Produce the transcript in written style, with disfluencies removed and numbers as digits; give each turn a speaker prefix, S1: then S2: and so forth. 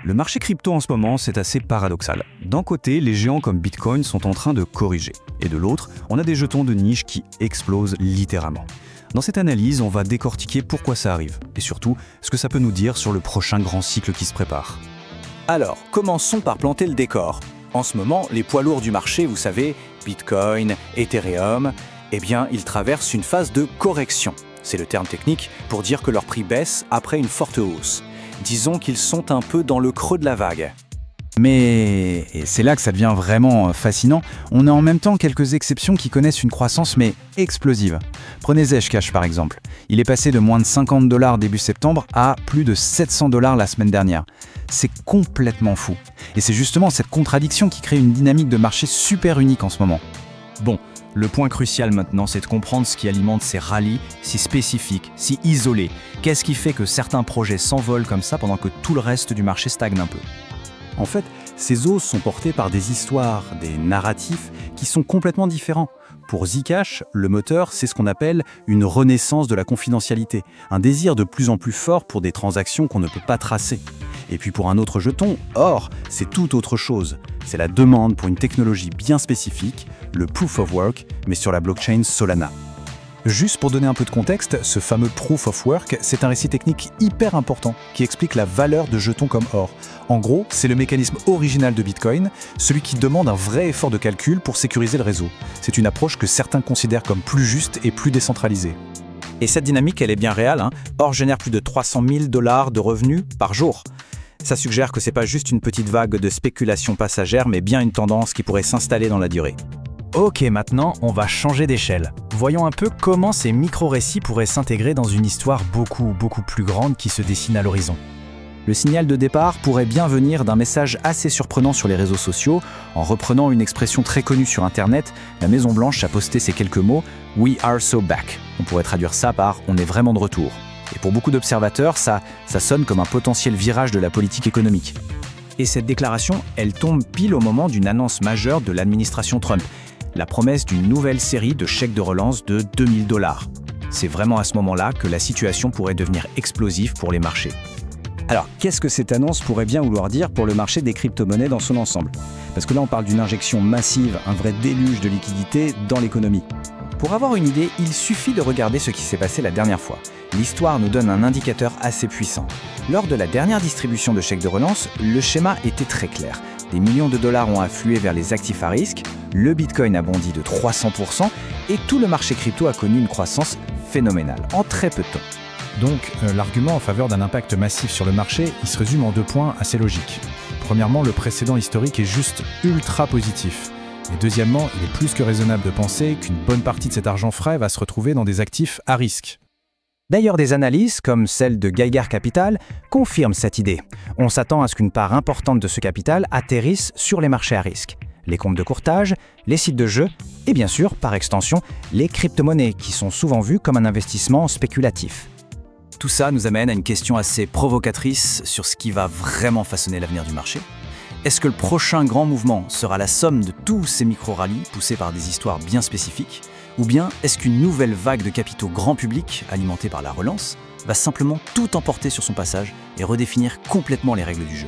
S1: Le marché crypto en ce moment, c'est assez paradoxal. D'un côté, les géants comme Bitcoin sont en train de corriger. Et de l'autre, on a des jetons de niche qui explosent littéralement. Dans cette analyse, on va décortiquer pourquoi ça arrive. Et surtout, ce que ça peut nous dire sur le prochain grand cycle qui se prépare.
S2: Alors, commençons par planter le décor. En ce moment, les poids lourds du marché, vous savez, Bitcoin, Ethereum, eh bien, ils traversent une phase de correction. C'est le terme technique pour dire que leur prix baisse après une forte hausse. Disons qu'ils sont un peu dans le creux de la vague.
S3: Mais, et c'est là que ça devient vraiment fascinant, on a en même temps quelques exceptions qui connaissent une croissance mais explosive. Prenez Zcash par exemple. Il est passé de moins de $50 début septembre à plus de $700 la semaine dernière. C'est complètement fou. Et c'est justement cette contradiction qui crée une dynamique de marché super unique en ce moment.
S1: Bon, le point crucial maintenant, c'est de comprendre ce qui alimente ces rallyes si spécifiques, si isolés. Qu'est-ce qui fait que certains projets s'envolent comme ça pendant que tout le reste du marché stagne un peu ?
S2: En fait, ces hausses sont portées par des histoires, des narratifs qui sont complètement différents. Pour Zcash, le moteur, c'est ce qu'on appelle une renaissance de la confidentialité, un désir de plus en plus fort pour des transactions qu'on ne peut pas tracer. Et puis pour un autre jeton, Or, c'est tout autre chose. C'est la demande pour une technologie bien spécifique, le Proof of Work, mais sur la blockchain Solana.
S3: Juste pour donner un peu de contexte, ce fameux Proof of Work, c'est un récit technique hyper important qui explique la valeur de jetons comme or. En gros, c'est le mécanisme original de Bitcoin, celui qui demande un vrai effort de calcul pour sécuriser le réseau. C'est une approche que certains considèrent comme plus juste et plus décentralisée.
S2: Et cette dynamique, elle est bien réelle. Or génère plus de $300 000 de revenus par jour. Ça suggère que c'est pas juste une petite vague de spéculation passagère, mais bien une tendance qui pourrait s'installer dans la durée.
S4: Ok, maintenant, on va changer d'échelle. Voyons un peu comment ces micro-récits pourraient s'intégrer dans une histoire beaucoup plus grande qui se dessine à l'horizon.
S2: Le signal de départ pourrait bien venir d'un message assez surprenant sur les réseaux sociaux. En reprenant une expression très connue sur Internet, la Maison-Blanche a posté ces quelques mots « We are so back ». On pourrait traduire ça par « On est vraiment de retour ». Et pour beaucoup d'observateurs, ça sonne comme un potentiel virage de la politique économique. Et cette déclaration, elle tombe pile au moment d'une annonce majeure de l'administration Trump. La promesse d'une nouvelle série de chèques de relance de $2000. C'est vraiment à ce moment-là que la situation pourrait devenir explosive pour les marchés.
S5: Alors, qu'est-ce que cette annonce pourrait bien vouloir dire pour le marché des crypto-monnaies dans son ensemble ? Parce que là, on parle d'une injection massive, un vrai déluge de liquidités dans l'économie.
S2: Pour avoir une idée, il suffit de regarder ce qui s'est passé la dernière fois. L'histoire nous donne un indicateur assez puissant. Lors de la dernière distribution de chèques de relance, le schéma était très clair. Des millions de dollars ont afflué vers les actifs à risque, le Bitcoin a bondi de 300% et tout le marché crypto a connu une croissance phénoménale en très peu de temps.
S3: Donc, l'argument en faveur d'un impact massif sur le marché, il se résume en 2 points assez logiques. Premièrement, le précédent historique est juste ultra positif. Et deuxièmement, il est plus que raisonnable de penser qu'une bonne partie de cet argent frais va se retrouver dans des actifs à risque.
S2: D'ailleurs, des analyses, comme celle de Geiger Capital, confirment cette idée. On s'attend à ce qu'une part importante de ce capital atterrisse sur les marchés à risque. Les comptes de courtage, les sites de jeux et bien sûr, par extension, les crypto-monnaies qui sont souvent vues comme un investissement spéculatif. Tout ça nous amène à une question assez provocatrice sur ce qui va vraiment façonner l'avenir du marché. Est-ce que le prochain grand mouvement sera la somme de tous ces micro-rallyes poussés par des histoires bien spécifiques ? Ou bien est-ce qu'une nouvelle vague de capitaux grand public, alimentée par la relance, va simplement tout emporter sur son passage et redéfinir complètement les règles du jeu ?